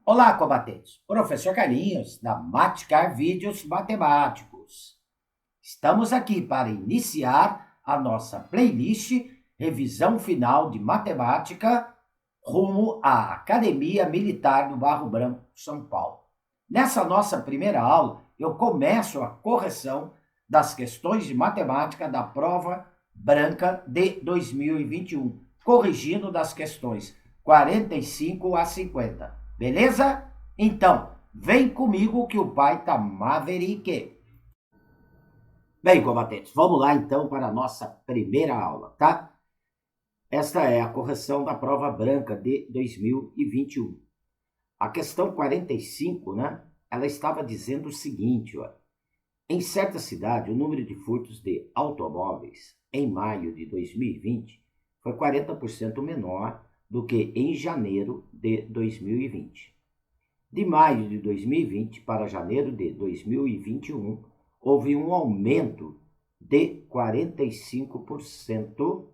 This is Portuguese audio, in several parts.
Olá, combatentes! Professor Carlinhos, da Maticar Vídeos Matemáticos. Estamos aqui para iniciar a nossa playlist Revisão Final de Matemática rumo à Academia Militar do Barro Branco, São Paulo. Nessa nossa primeira aula, eu começo a correção das questões de matemática da prova branca de 2021, corrigindo das questões 45 a 50. Beleza? Então, vem comigo que o pai tá maverick. Bem, combatentes, vamos lá então para a nossa primeira aula, tá? Esta é a correção da prova branca de 2021. A questão 45, né? Ela estava dizendo o seguinte, ó. Em certa cidade, o número de furtos de automóveis em maio de 2020 foi 40% menor do que em janeiro de 2020. De maio de 2020 para janeiro de 2021, houve um aumento de 45%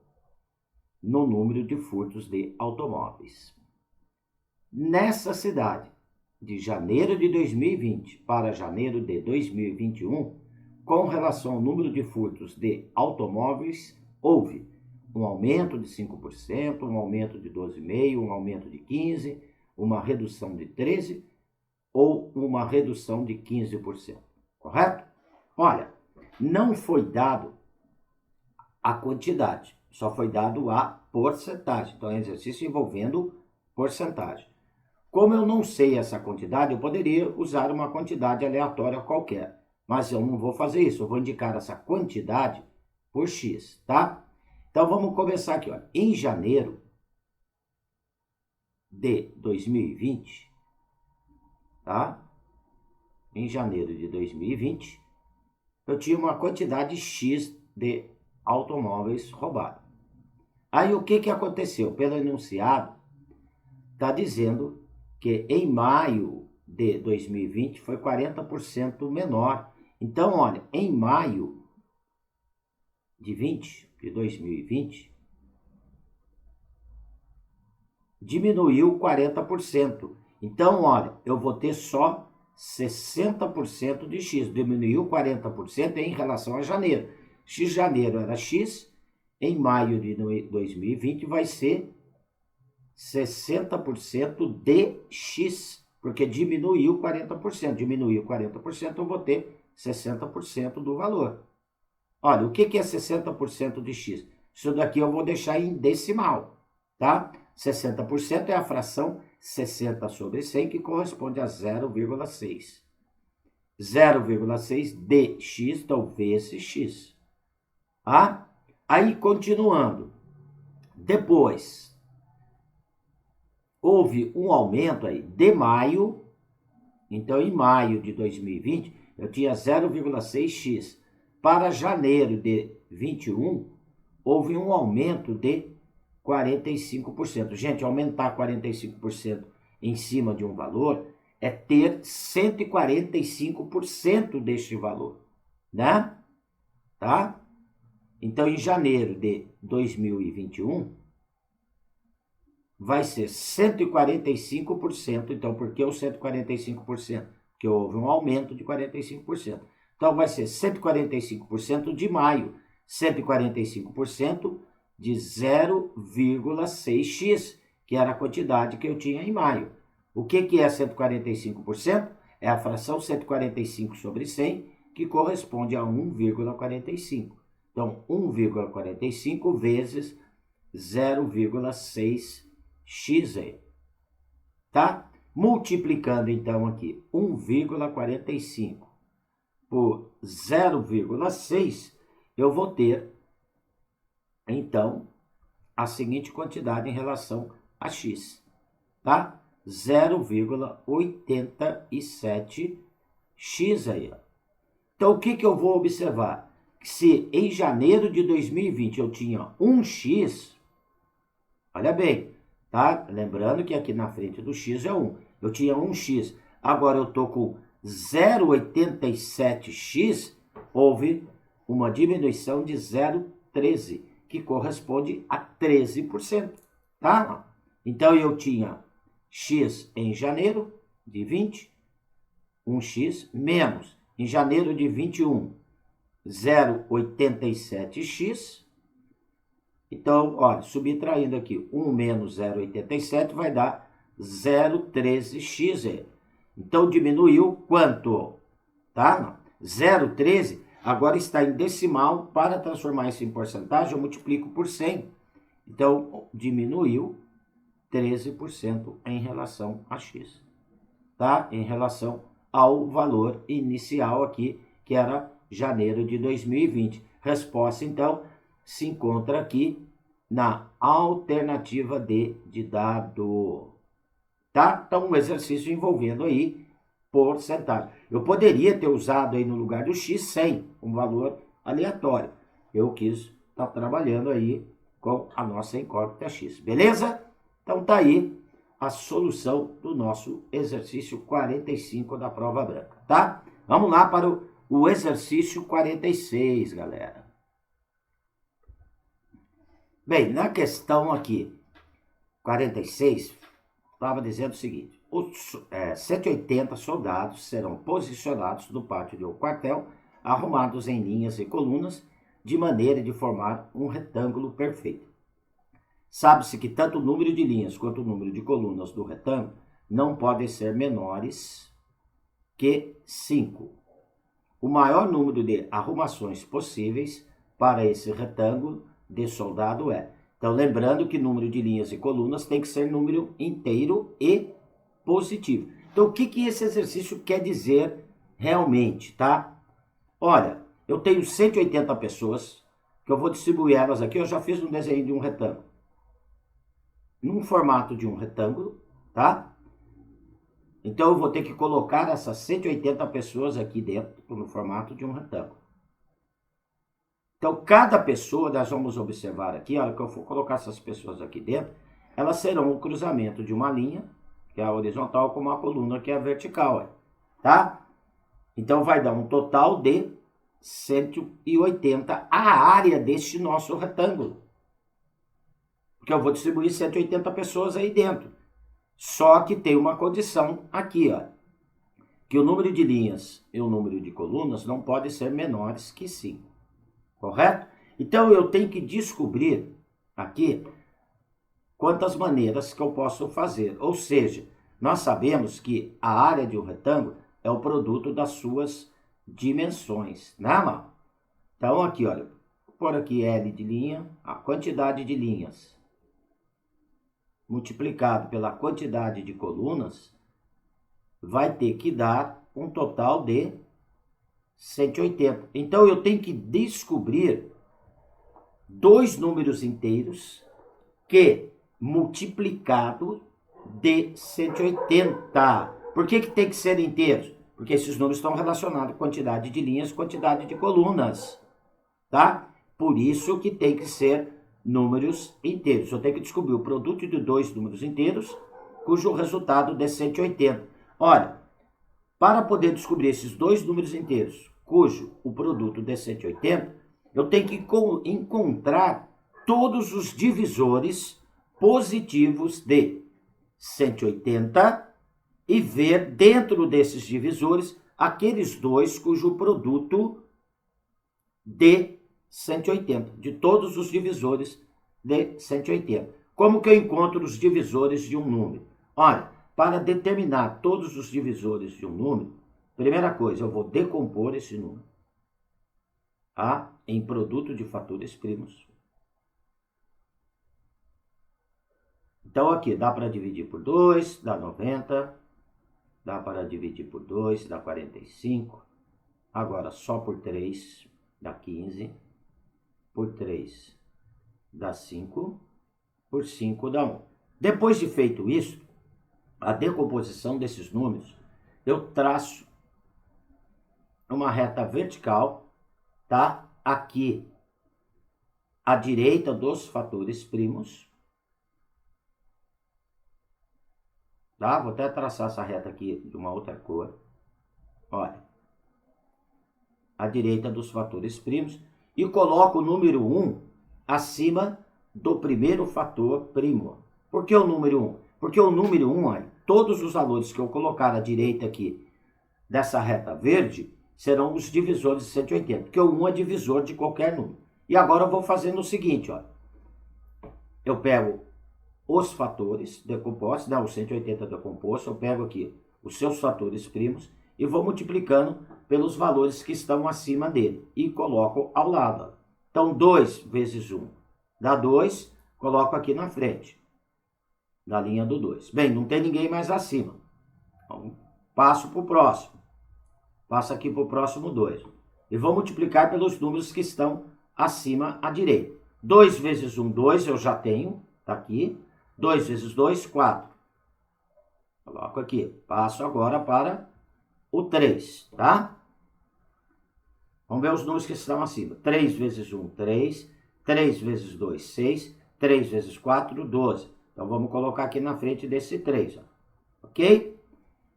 no número de furtos de automóveis. Nessa cidade, de janeiro de 2020 para janeiro de 2021, com relação ao número de furtos de automóveis, houve um aumento de 5%, um aumento de 12,5%, um aumento de 15%, uma redução de 13% ou uma redução de 15%, correto? Olha, não foi dado a quantidade, só foi dado a porcentagem. Então, é um exercício envolvendo porcentagem. Como eu não sei essa quantidade, eu poderia usar uma quantidade aleatória qualquer, mas eu não vou fazer isso, eu vou indicar essa quantidade por X, tá? Então, vamos começar aqui, ó. Em janeiro de 2020, tá? Em janeiro de 2020, eu tinha uma quantidade X de automóveis roubados. Aí, o que aconteceu? Pelo enunciado, está dizendo que em maio de 2020 foi 40% menor. Então, olha, em maio de 2020, diminuiu 40%. Então, olha, eu vou ter só 60% de X. Diminuiu 40% em relação a janeiro. X janeiro era X, em maio de 2020 vai ser 60% de X, porque diminuiu 40%. Diminuiu 40%, eu vou ter 60% do valor. Olha, o que é 60% de X? Isso daqui eu vou deixar em decimal, tá? 60% é a fração 60 sobre 100, que corresponde a 0,6. 0,6 de X, então vezes X. Tá? Aí, continuando. Depois, houve um aumento aí de maio. Então, em maio de 2020, eu tinha 0,6x. Para janeiro de 21, houve um aumento de 45%. Gente, aumentar 45% em cima de um valor é ter 145% deste valor, né? Tá? Então, em janeiro de 2021, vai ser 145%. Então, por que o 145%? Porque houve um aumento de 45%. Então, vai ser 145% de maio, 145% de 0,6x, que era a quantidade que eu tinha em maio. O que é 145%? É a fração 145 sobre 100, que corresponde a 1,45. Então, 1,45 vezes 0,6x aí, tá? Multiplicando então aqui 1,45 por 0,6, eu vou ter então a seguinte quantidade em relação a x, tá? 0,87x aí, ó. Então, o que eu vou observar? Que se em janeiro de 2020 eu tinha 1x, olha bem, tá? Lembrando que aqui na frente do x é 1. Eu tinha 1x, agora eu estou com 0,87x, houve uma diminuição de 0,13, que corresponde a 13%, tá? Então, eu tinha x em janeiro, de 20, 1x, menos, em janeiro de 21, 0,87x. Então, olha, subtraindo aqui 1 menos 0,87 vai dar 0,13x. Então, diminuiu quanto? Tá? 0,13 agora está em decimal. Para transformar isso em porcentagem, eu multiplico por 100. Então, diminuiu 13% em relação a x. Tá? Em relação ao valor inicial aqui, que era janeiro de 2020. Resposta, então, se encontra aqui na alternativa D de dado. Tá? Então, um exercício envolvendo aí porcentagem. Eu poderia ter usado aí no lugar do x 100, um valor aleatório. Eu quis estar trabalhando aí com a nossa incógnita x. Beleza? Então, tá aí a solução do nosso exercício 45 da prova branca, tá? Vamos lá para o exercício 46, galera. Bem, na questão aqui, 46, estava dizendo o seguinte: os 180 soldados serão posicionados no pátio de um quartel, arrumados em linhas e colunas, de maneira de formar um retângulo perfeito. Sabe-se que tanto o número de linhas quanto o número de colunas do retângulo não podem ser menores que 5. O maior número de arrumações possíveis para esse retângulo de soldado é. Então, lembrando que número de linhas e colunas tem que ser número inteiro e positivo. Então, o que esse exercício quer dizer realmente, tá? Olha, eu tenho 180 pessoas, que eu vou distribuir elas aqui. Eu já fiz um desenho de um retângulo, num formato de um retângulo, tá? Então, eu vou ter que colocar essas 180 pessoas aqui dentro, no formato de um retângulo. Então, cada pessoa, nós vamos observar aqui, a hora que eu for colocar essas pessoas aqui dentro, elas serão o cruzamento de uma linha, que é a horizontal, com uma coluna, que é a vertical, tá? Então, vai dar um total de 180 a área deste nosso retângulo. Porque eu vou distribuir 180 pessoas aí dentro. Só que tem uma condição aqui, ó, que o número de linhas e o número de colunas não podem ser menores que 5. Correto? Então, eu tenho que descobrir aqui quantas maneiras que eu posso fazer. Ou seja, nós sabemos que a área de um retângulo é o produto das suas dimensões, né, mal? Então, aqui, olha, vou pôr aqui L de linha, a quantidade de linhas multiplicado pela quantidade de colunas vai ter que dar um total de 180. Então, eu tenho que descobrir dois números inteiros que multiplicado de 180. Por que tem que ser inteiros? Porque esses números estão relacionados com quantidade de linhas e quantidade de colunas, tá? Por isso que tem que ser números inteiros. Eu tenho que descobrir o produto de dois números inteiros, cujo resultado dê 180. Olha, para poder descobrir esses dois números inteiros, cujo o produto dê 180, eu tenho que encontrar todos os divisores positivos de 180 e ver dentro desses divisores aqueles dois cujo produto dê 180, de todos os divisores de 180. Como que eu encontro os divisores de um número? Olha, para determinar todos os divisores de um número, primeira coisa, eu vou decompor esse número em produto de fatores primos. Então, aqui, dá para dividir por 2, dá 90. Dá para dividir por 2, dá 45. Agora, só por 3, dá 15. Por 3, dá 5. Por 5, dá 1. Depois de feito isso, a decomposição desses números, eu traço uma reta vertical, tá? Aqui, à direita dos fatores primos. Tá? Vou até traçar essa reta aqui de uma outra cor. Olha. À direita dos fatores primos. E coloco o número 1 acima do primeiro fator primo. Por que o número 1? Porque o número 1, olha, todos os valores que eu colocar à direita aqui dessa reta verde serão os divisores de 180, porque o 1 é divisor de qualquer número. E agora eu vou fazendo o seguinte, ó. Eu pego os fatores decompostos, o 180 decomposto, eu pego aqui os seus fatores primos e vou multiplicando pelos valores que estão acima dele e coloco ao lado. Então, 2 vezes 1 dá 2, coloco aqui na frente, na linha do 2. Bem, não tem ninguém mais acima. Então, passo para o próximo. Passo aqui para o próximo 2. E vou multiplicar pelos números que estão acima à direita. 2 vezes 1, 2, eu já tenho, está aqui. 2 vezes 2, 4. Coloco aqui. Passo agora para o 3, tá? Vamos ver os números que estão acima. 3 vezes 1, 3. 3 vezes 2, 6. 3 vezes 4, 12. Então, vamos colocar aqui na frente desse 3, ó. Ok?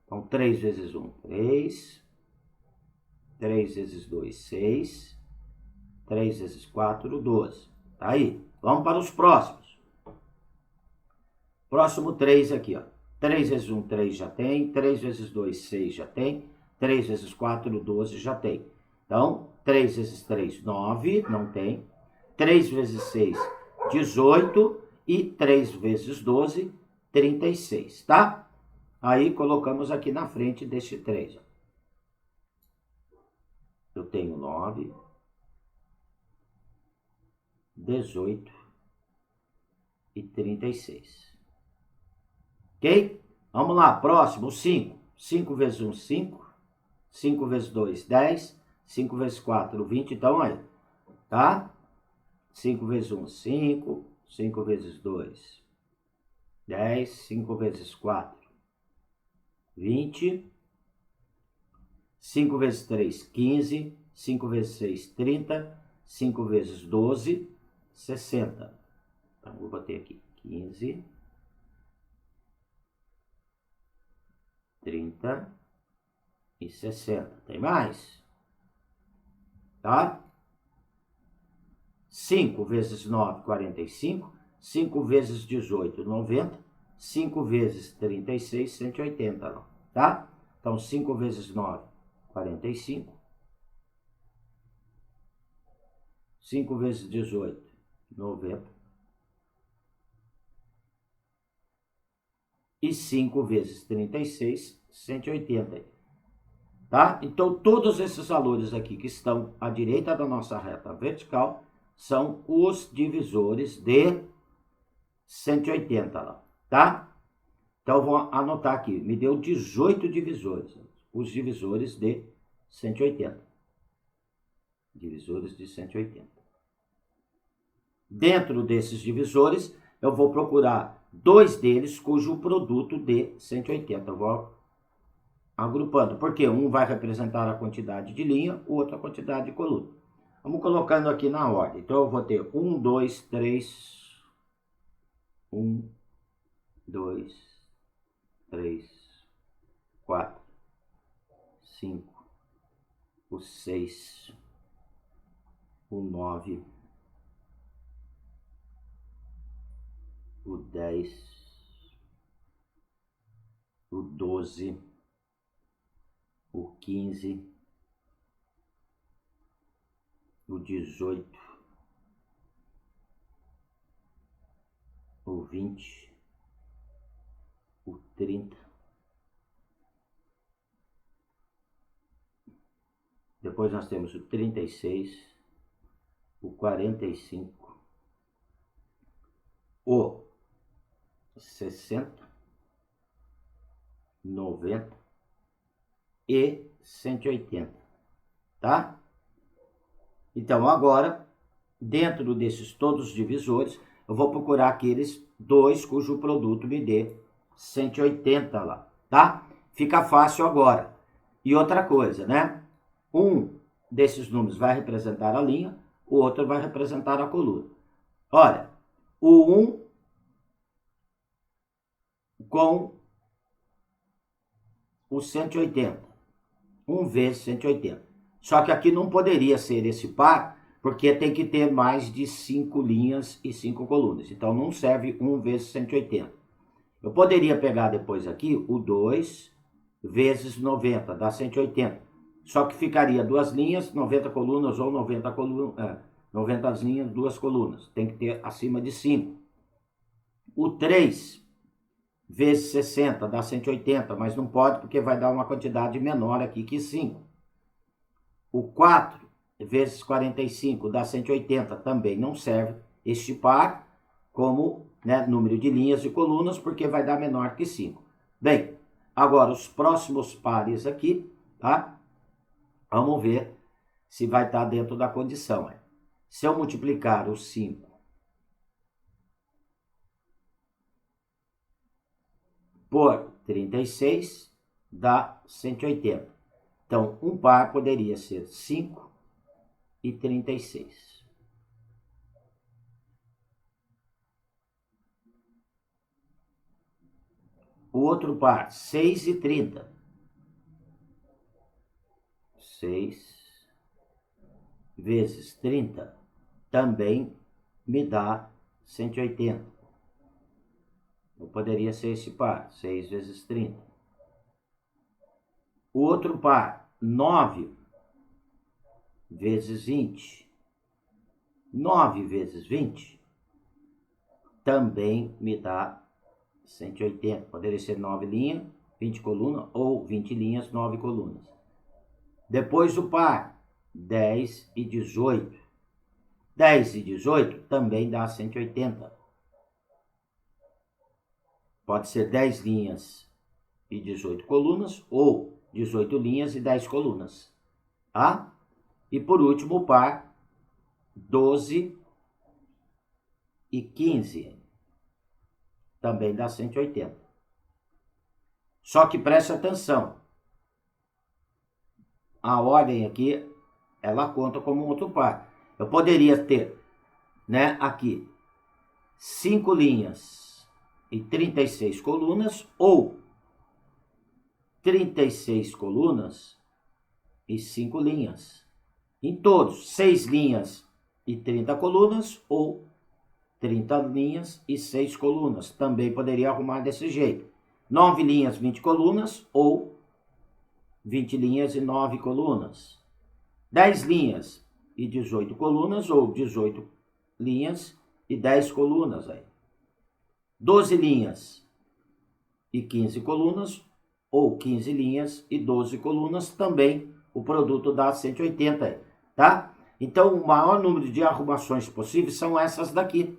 Então, 3 vezes 1, 3. 3 vezes 2, 6. 3 vezes 4, 12. Tá aí. Vamos para os próximos. Próximo 3 aqui, ó. 3 vezes 1, 3 já tem. 3 vezes 2, 6 já tem. 3 vezes 4, 12 já tem. Então, 3 vezes 3, 9, não tem. 3 vezes 6, 18. E 3 vezes 12, 36, tá? Aí, colocamos aqui na frente deste 3, ó. Eu tenho 9, 18 e 36. Ok? Vamos lá, próximo, 5. 5 vezes 1, 5. 5 vezes 2, 10. 5 vezes 4, 20. Então, aí, tá? 5 vezes 1, 5. 5 vezes 2, 10. 5 vezes 4, 20. 5 vezes 3, 15. 5 vezes 6, 30. 5 vezes 12, 60. Então, vou bater aqui. 15, 30 e 60. Tem mais? Tá? 5 vezes 9, 45. 5 vezes 18, 90. 5 vezes 36, 180. Tá? Então, 5 vezes 9, 45. 5 vezes 18, 90. E 5 vezes 36, 180. Tá? Então, todos esses valores aqui que estão à direita da nossa reta vertical são os divisores de 180 lá, tá? Então, eu vou anotar aqui. Me deu 18 divisores. Os divisores de 180. Divisores de 180. Dentro desses divisores, eu vou procurar 2 deles cujo produto de 180. Eu vou agrupando, porque um vai representar a quantidade de linha, o outro a quantidade de coluna. Vamos colocando aqui na ordem. Então, eu vou ter 1, 2, 3, 1, 2, 3, 4, 5, o 6, o 9, o 10, o 12, o 15, o 18, o 20, o 30. Depois nós temos o 36, o 45, o 60, 90 e 180, tá? Então, agora, dentro desses todos os divisores, eu vou procurar aqueles 2 cujo produto me dê 180 lá, tá? Fica fácil agora. E outra coisa, né? Um desses números vai representar a linha, o outro vai representar a coluna. Olha, o 1 com o 180. 1 vezes 180. Só que aqui não poderia ser esse par, porque tem que ter mais de 5 linhas e 5 colunas. Então, não serve 1 vezes 180. Eu poderia pegar depois aqui o 2 vezes 90, dá 180. Só que ficaria duas linhas, 90 colunas ou 90 linhas, duas colunas. Tem que ter acima de 5. O 3 vezes 60 dá 180, mas não pode porque vai dar uma quantidade menor aqui que 5. O 4 vezes 45 dá 180, também não serve este par como, né, número de linhas e colunas, porque vai dar menor que 5. Bem, agora os próximos pares aqui, tá? Vamos ver se vai estar dentro da condição. Se eu multiplicar o 5 por 36, dá 180. Então, um par poderia ser 5 e 36. O outro par, 6 e 30. 6 vezes 30 também me dá 180. Então, poderia ser esse par, 6 vezes 30. O outro par, 9 vezes 20. 9 vezes 20 também me dá 180. Poderia ser 9 linhas, 20 colunas, ou 20 linhas, 9 colunas. Depois o par, 10 e 18. 10 e 18 também dá 180. Pode ser 10 linhas e 18 colunas, ou 18 linhas e 10 colunas. Tá? E por último o par, 12 e 15. Também dá 180. Só que preste atenção. A ordem aqui, ela conta como um outro par. Eu poderia ter, né, aqui, 5 linhas e 36 colunas, ou 36 colunas e 5 linhas. Em todos, 6 linhas e 30 colunas, ou 30 linhas e 6 colunas. Também poderia arrumar desse jeito. 9 linhas, 20 colunas, ou 20 linhas e 9 colunas. 10 linhas e 18 colunas, ou 18 linhas e 10 colunas. 12 linhas e 15 colunas, ou 15 linhas e 12 colunas, também o produto dá 180, tá? Então, o maior número de arrumações possíveis são essas daqui,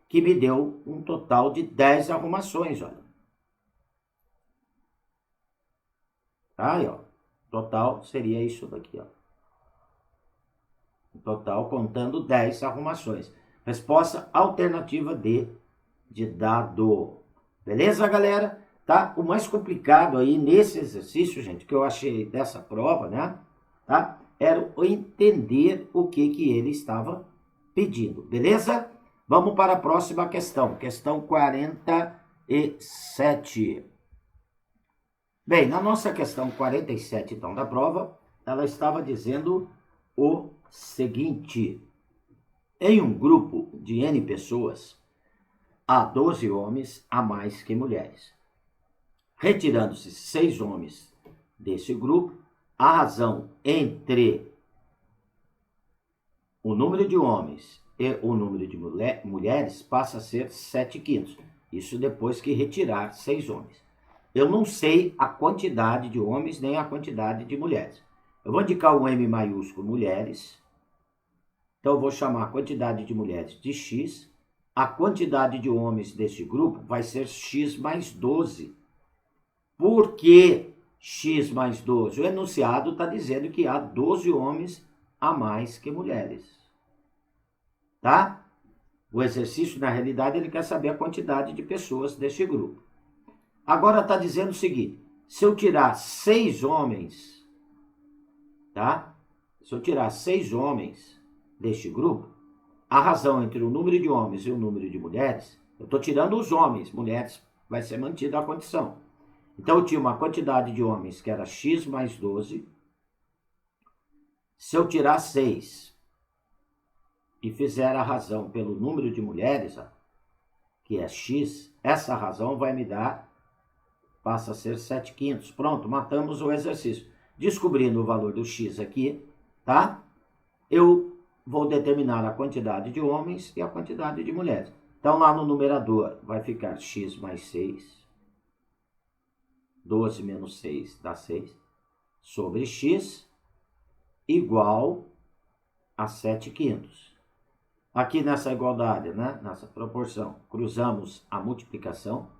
que me deu um total de 10 arrumações, olha. Aí, ó, total seria isso daqui, ó. Total, contando 10 arrumações. Resposta alternativa D de dado. Beleza, galera? Tá? O mais complicado aí nesse exercício, gente, que eu achei dessa prova, né? Tá? Era o entender o que ele estava pedindo. Beleza? Vamos para a próxima questão. Questão 47. Bem, na nossa questão 47, então, da prova, ela estava dizendo o seguinte: em um grupo de N pessoas, há 12 homens a mais que mulheres. Retirando-se 6 homens desse grupo, a razão entre o número de homens e o número de mulheres passa a ser 7/5. Isso depois que retirar 6 homens. Eu não sei a quantidade de homens nem a quantidade de mulheres. Eu vou indicar o M maiúsculo, mulheres. Então, eu vou chamar a quantidade de mulheres de X. A quantidade de homens deste grupo vai ser X mais 12. Por que X mais 12? O enunciado está dizendo que há 12 homens a mais que mulheres. Tá? O exercício, na realidade, ele quer saber a quantidade de pessoas deste grupo. Agora está dizendo o seguinte: se eu tirar 6 homens, tá? Se eu tirar 6 homens deste grupo, a razão entre o número de homens e o número de mulheres, eu estou tirando os homens, mulheres vai ser mantida a condição. Então eu tinha uma quantidade de homens que era X mais 12. Se eu tirar 6 e fizer a razão pelo número de mulheres, ó, que é x, essa razão vai me dar, passa a ser 7/5. Pronto, matamos o exercício. Descobrindo o valor do x aqui, tá? Eu vou determinar a quantidade de homens e a quantidade de mulheres. Então, lá no numerador vai ficar x mais 6. 12 menos 6 dá 6. Sobre x igual a 7/5. Aqui nessa igualdade, né? Nessa proporção, cruzamos a multiplicação.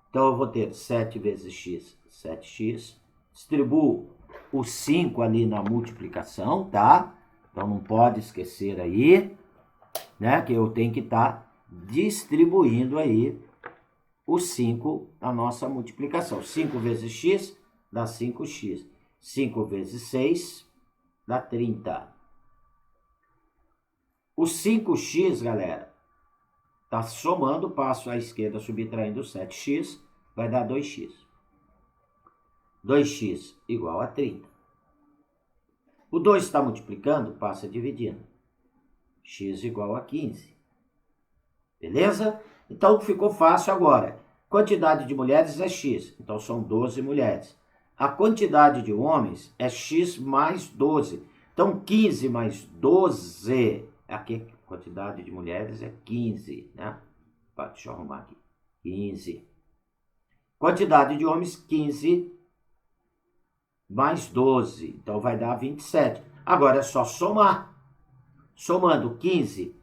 Então, eu vou ter 7 vezes x, 7x. Distribuo o 5 ali na multiplicação, tá? Então, não pode esquecer aí, né? Que eu tenho que estar distribuindo aí o 5 na nossa multiplicação. 5 vezes x dá 5x. 5 vezes 6 dá 30. O 5x, galera, tá somando, passo à esquerda subtraindo 7x, vai dar 2x. 2x igual a 30. O 2 está multiplicando, passa dividindo. X igual a 15. Beleza? Então, ficou fácil agora. Quantidade de mulheres é x, então são 12 mulheres. A quantidade de homens é x mais 12. Então, 15 mais 12, aqui a quantidade de mulheres é 15, né? Deixa eu arrumar aqui. 15. Quantidade de homens, 15 mais 12, então vai dar 27. Agora é só somar. Somando 15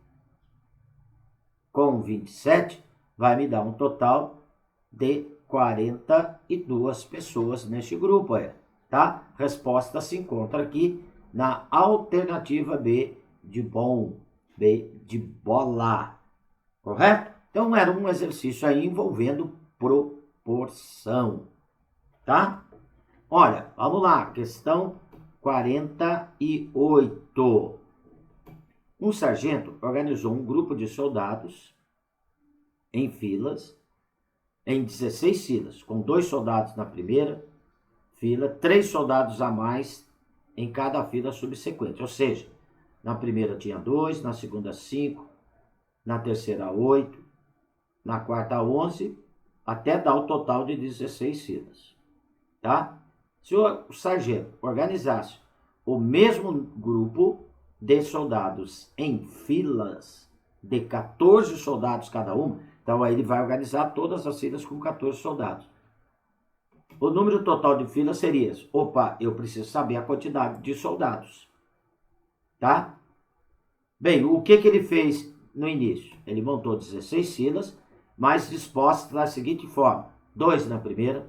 com 27, vai me dar um total de 42 pessoas neste grupo, tá? Resposta se encontra aqui na alternativa B de bom, B de bola, correto? Então, era um exercício aí envolvendo proporção, tá? Olha, vamos lá, questão 48. Um sargento organizou um grupo de soldados em filas, em 16 filas, com 2 soldados na primeira fila, 3 soldados a mais em cada fila subsequente. Ou seja, na primeira tinha 2, na segunda 5, na terceira 8, na quarta 11, até dar o total de 16 filas, tá? Se o sargento organizasse o mesmo grupo de soldados em filas de 14 soldados cada uma, então aí ele vai organizar todas as filas com 14 soldados. O número total de filas seria esse. Opa, eu preciso saber a quantidade de soldados, tá? Bem, o que ele fez no início? Ele montou 16 filas, mas dispostas da seguinte forma: 2 na primeira,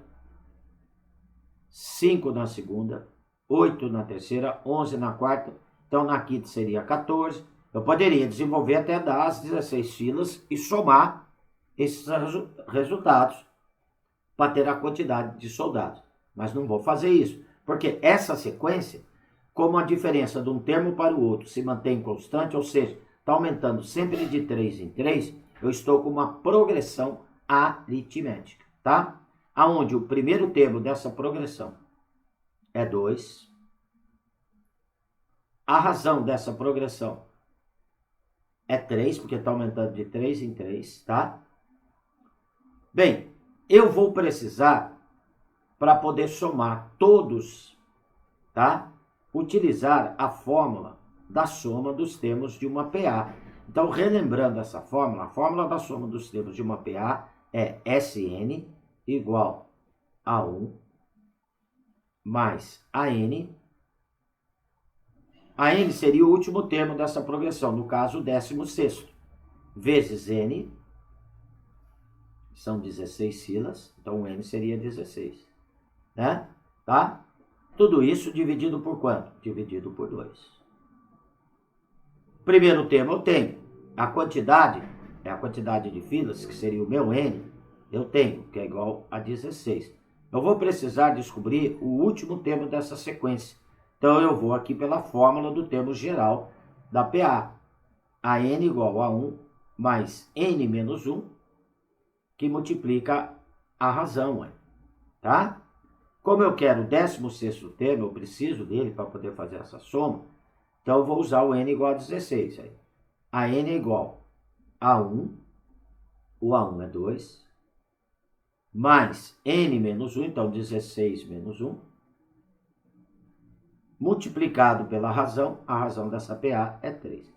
5 na segunda, 8 na terceira, 11 na quarta, então na quinta seria 14. Eu poderia desenvolver até dar as 16 filas e somar esses resultados para ter a quantidade de soldados. Mas não vou fazer isso, porque essa sequência, como a diferença de um termo para o outro se mantém constante, ou seja, está aumentando sempre de 3 em 3, eu estou com uma progressão aritmética, tá? Aonde o primeiro termo dessa progressão é 2. A razão dessa progressão é 3, porque está aumentando de 3 em 3, tá? Bem, eu vou precisar, para poder somar todos, tá? Utilizar a fórmula da soma dos termos de uma PA. Então, relembrando essa fórmula, a fórmula da soma dos termos de uma PA é Sn igual a 1 mais AN. AN seria o último termo dessa progressão, no caso, o 16º, vezes N, são 16 filas, então o N seria 16, né? Tá? Tudo isso dividido por quanto? Dividido por 2. Primeiro termo eu tenho a quantidade, é a quantidade de filas, que seria o meu N, eu tenho, que é igual a 16. Eu vou precisar descobrir o último termo dessa sequência. Então, eu vou aqui pela fórmula do termo geral da PA. A N igual a 1 mais N menos 1, que multiplica a razão, tá? Como eu quero o 16º termo, eu preciso dele para poder fazer essa soma, então eu vou usar o N igual a 16. A N é igual a 1, o A1 é 2, mais N menos 1, então 16 menos 1, multiplicado pela razão, a razão dessa PA é 3.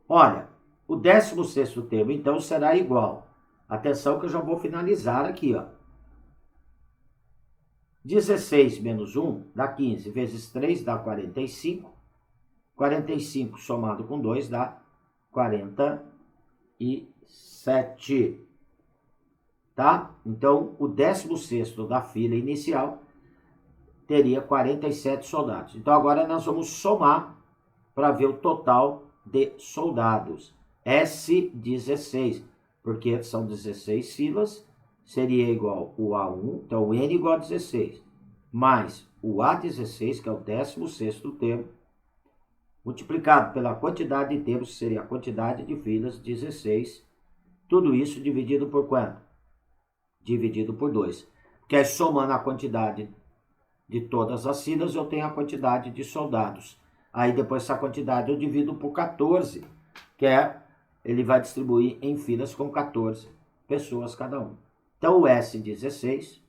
Olha, o 16º termo, então, será igual. Atenção que eu já vou finalizar aqui, ó. 16 menos 1 dá 15, vezes 3 dá 45. 45 somado com 2 dá 47. Tá? Então, o 16º da fila inicial teria 47 soldados. Então, agora nós vamos somar para ver o total de soldados. S16, porque são 16 filas, seria igual o A1, então o N igual a 16, mais o A16, que é o 16º termo, multiplicado pela quantidade de termos, que seria a quantidade de filas, 16, tudo isso dividido por quanto? Dividido por 2. Porque aí, somando a quantidade de todas as filas, eu tenho a quantidade de soldados. Aí depois essa quantidade eu divido por 14, que ele vai distribuir em filas com 14 pessoas cada um. Então o S16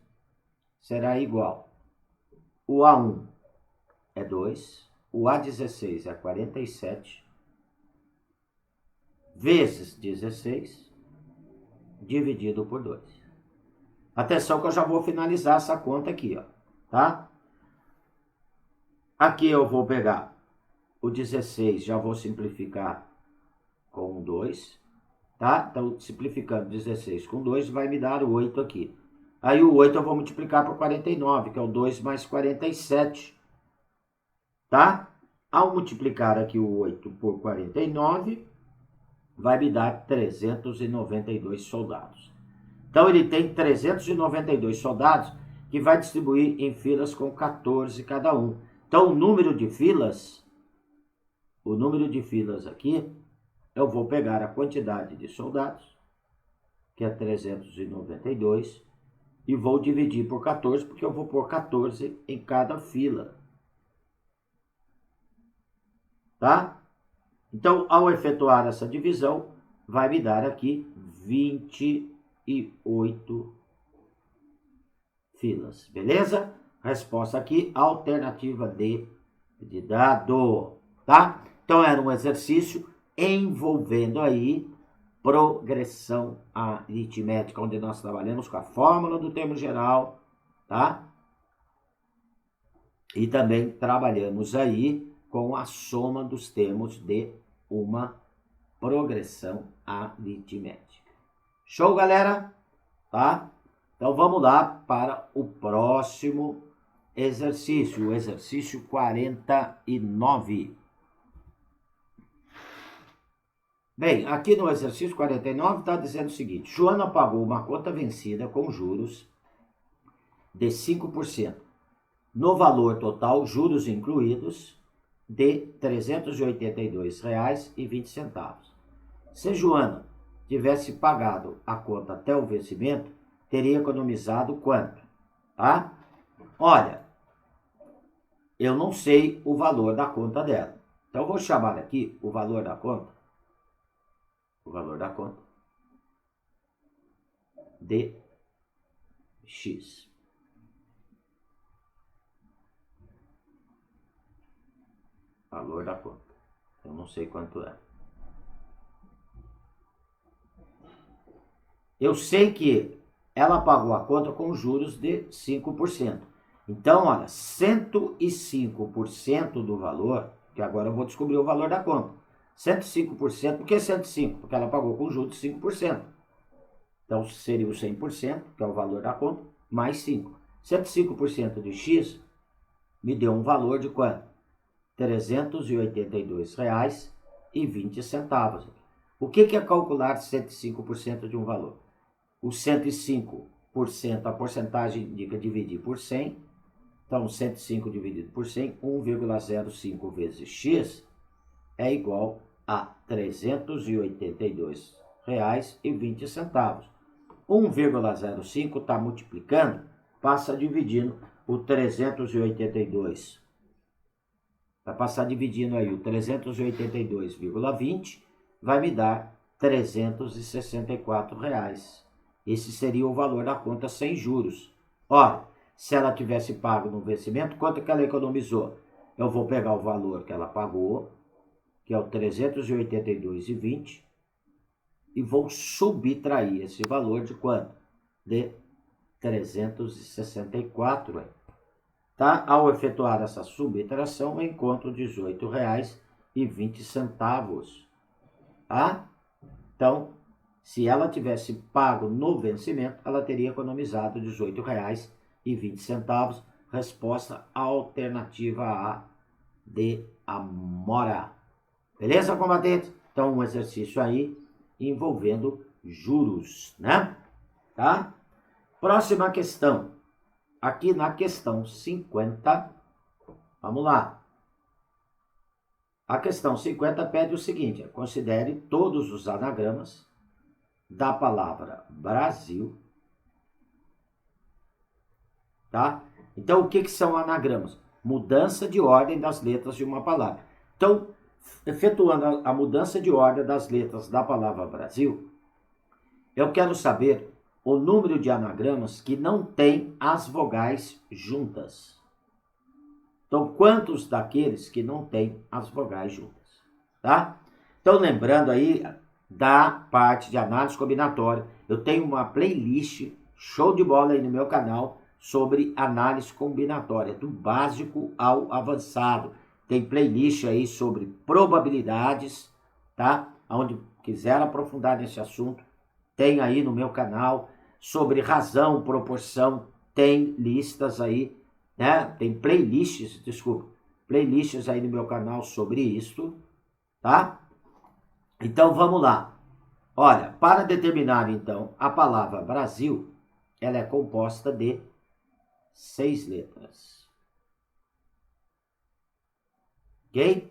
será igual. O A1 é 2, o A16 é 47, vezes 16, dividido por 2. Atenção que eu já vou finalizar essa conta aqui, ó, tá? Aqui eu vou pegar o 16, já vou simplificar com 2, tá? Então, simplificando 16 com 2, vai me dar o 8 aqui. Aí o 8 eu vou multiplicar por 49, que é o 2 mais 47, tá? Ao multiplicar aqui o 8 por 49, vai me dar 392 soldados. Então, ele tem 392 soldados que vai distribuir em filas com 14 cada um. Então, o número de filas aqui, eu vou pegar a quantidade de soldados, que é 392, e vou dividir por 14, porque eu vou pôr 14 em cada fila. Tá? Então, ao efetuar essa divisão, vai me dar aqui 28 filas. Beleza? Resposta aqui, alternativa D de dado. Tá? Então, era um exercício envolvendo aí progressão aritmética, onde nós trabalhamos com a fórmula do termo geral, tá? E também trabalhamos aí com a soma dos termos de uma progressão aritmética. Show, galera? Tá? Então vamos lá para o próximo exercício, o exercício 49. Bem, aqui no exercício 49 está dizendo o seguinte: Joana pagou uma conta vencida com juros de 5%, no valor total, juros incluídos, de R$ 382,20. Se Joana tivesse pagado a conta até o vencimento, teria economizado quanto? Tá? Olha, eu não sei o valor da conta dela. Então, eu vou chamar aqui o valor da conta. O valor da conta de X. Valor da conta. Eu não sei quanto é. Eu sei que ela pagou a conta com juros de 5%. Então, olha, 105% do valor, que agora eu vou descobrir o valor da conta. 105%, por que 105%? Porque ela pagou com juros de 5%. Então, seria o 100%, que é o valor da conta, mais 5. 105% de X me deu um valor de quanto? R$ 382,20. O que é calcular 105% de um valor? O 105%, a porcentagem indica dividir por 100. Então, 105 dividido por 100, 1,05 vezes X é igual a R$ 382,20. 1,05 está multiplicando, passa dividindo o 382. Vai passar dividindo aí o 382,20, vai me dar R$ 364. Esse seria o valor da conta sem juros. Ora, se ela tivesse pago no vencimento, quanto que ela economizou? Eu vou pegar o valor que ela pagou, que é o R$ 382,20, e vou subtrair esse valor de quanto? De 364. Tá? Ao efetuar essa subtração, eu encontro R$ 18,20. Tá? Então, se ela tivesse pago no vencimento, ela teria economizado R$ 18,20. Resposta alternativa A de Amora. Beleza, combatente? Então, um exercício aí envolvendo juros, né? Tá? Próxima questão. Aqui na questão 50, vamos lá. A questão 50 pede o seguinte: considere todos os anagramas da palavra Brasil, tá? Então, o que são anagramas? Mudança de ordem das letras de uma palavra. Então, efetuando a mudança de ordem das letras da palavra Brasil, eu quero saber o número de anagramas que não tem as vogais juntas. Então, quantos daqueles que não tem as vogais juntas, tá? Então, lembrando aí da parte de análise combinatória, eu tenho uma playlist show de bola aí no meu canal sobre análise combinatória, do básico ao avançado. Tem playlist aí sobre probabilidades, tá? Onde quiser aprofundar nesse assunto, tem aí no meu canal. Sobre razão, proporção, tem listas aí, né? Tem playlists aí no meu canal sobre isso, tá? Então, vamos lá. Olha, para determinar, então, a palavra Brasil, ela é composta de 6 letras. Ok?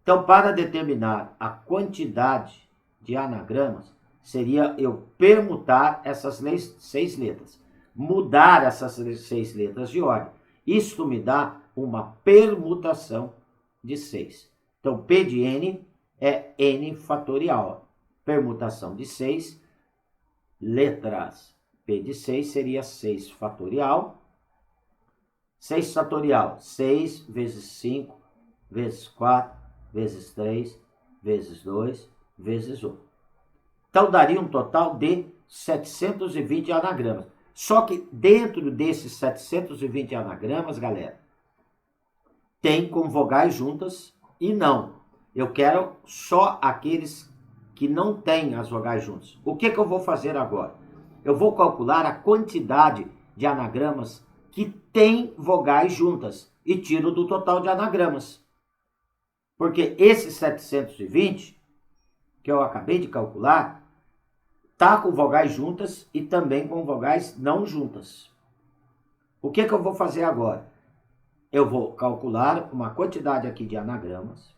Então, para determinar a quantidade de anagramas, seria eu permutar essas 6 letras. Mudar essas 6 letras de ordem. Isto me dá uma permutação de 6. Então, P de N é N fatorial. Permutação de 6 letras. P de 6 seria 6 fatorial. 6 fatorial, 6 vezes 5, vezes 4, vezes 3, vezes 2, vezes 1. Então, daria um total de 720 anagramas. Só que dentro desses 720 anagramas, galera, tem com vogais juntas e não. Eu quero só aqueles que não têm as vogais juntas. O que eu vou fazer agora? Eu vou calcular a quantidade de anagramas que tem vogais juntas e tiro do total de anagramas. Porque esses 720, que eu acabei de calcular, tá com vogais juntas e também com vogais não juntas. O que eu vou fazer agora? Eu vou calcular uma quantidade aqui de anagramas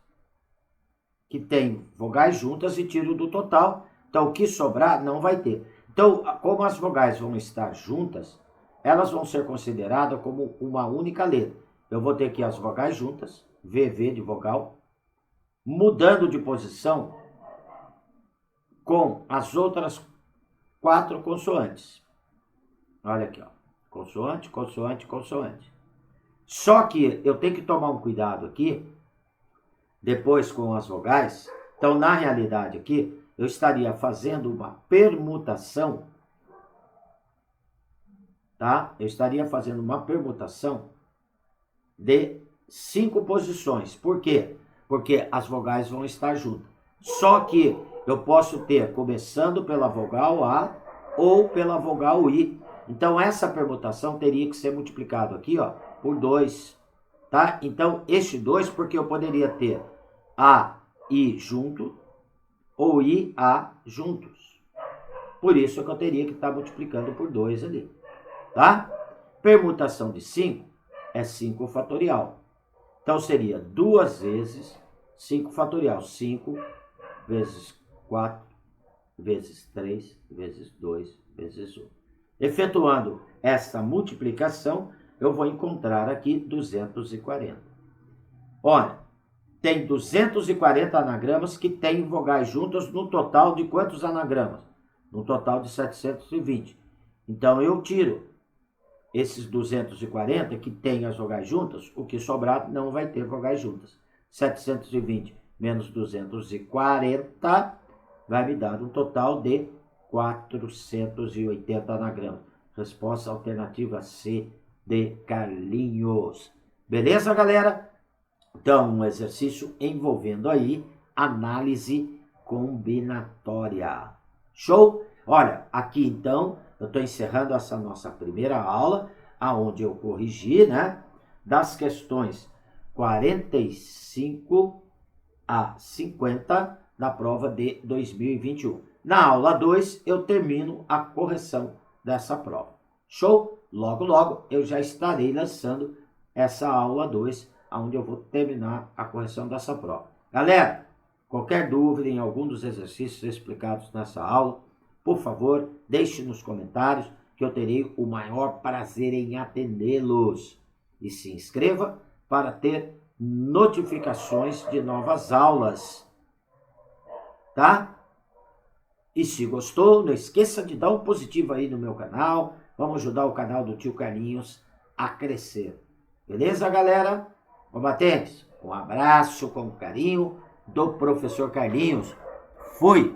que tem vogais juntas e tiro do total. Então, o que sobrar não vai ter. Então, como as vogais vão estar juntas, elas vão ser consideradas como uma única letra. Eu vou ter aqui as vogais juntas, VV de vogal, mudando de posição com as outras 4 consoantes. Olha aqui, ó. Consoante, consoante, consoante. Só que eu tenho que tomar um cuidado aqui, depois com as vogais. Então, na realidade aqui, eu estaria fazendo uma permutação, tá? Eu estaria fazendo uma permutação de 5 posições. Por quê? Porque as vogais vão estar juntas. Só que eu posso ter começando pela vogal A ou pela vogal I. Então, essa permutação teria que ser multiplicado aqui, ó, por 2, tá? Então, este 2, porque eu poderia ter A, I junto ou I, A juntos. Por isso que eu teria que estar multiplicando por 2 ali, tá? Permutação de 5 é 5 fatorial. Então, seria 2 vezes 5 fatorial. 5 vezes 4, vezes 3, vezes 2, vezes 1. Efetuando essa multiplicação, eu vou encontrar aqui 240. Olha, tem 240 anagramas que tem vogais juntas no total de quantos anagramas? No total de 720. Então, eu tiro esses 240 que tem as vogais juntas, o que sobrar não vai ter vogais juntas. 720 menos 240 vai me dar um total de 480 anagramas. Resposta alternativa C de Carlinhos. Beleza, galera? Então, um exercício envolvendo aí análise combinatória. Show? Olha, aqui então, eu estou encerrando essa nossa primeira aula, aonde eu corrigi, né, das questões 45 a 50 da prova de 2021. Na aula 2, eu termino a correção dessa prova. Show? Logo, logo, eu já estarei lançando essa aula 2, onde eu vou terminar a correção dessa prova. Galera, qualquer dúvida em algum dos exercícios explicados nessa aula, por favor, deixe nos comentários que eu terei o maior prazer em atendê-los. E se inscreva para ter notificações de novas aulas. Tá? E se gostou, não esqueça de dar um positivo aí no meu canal. Vamos ajudar o canal do Tio Carlinhos a crescer. Beleza, galera? Combatentes, um abraço com carinho do professor Carlinhos. Fui!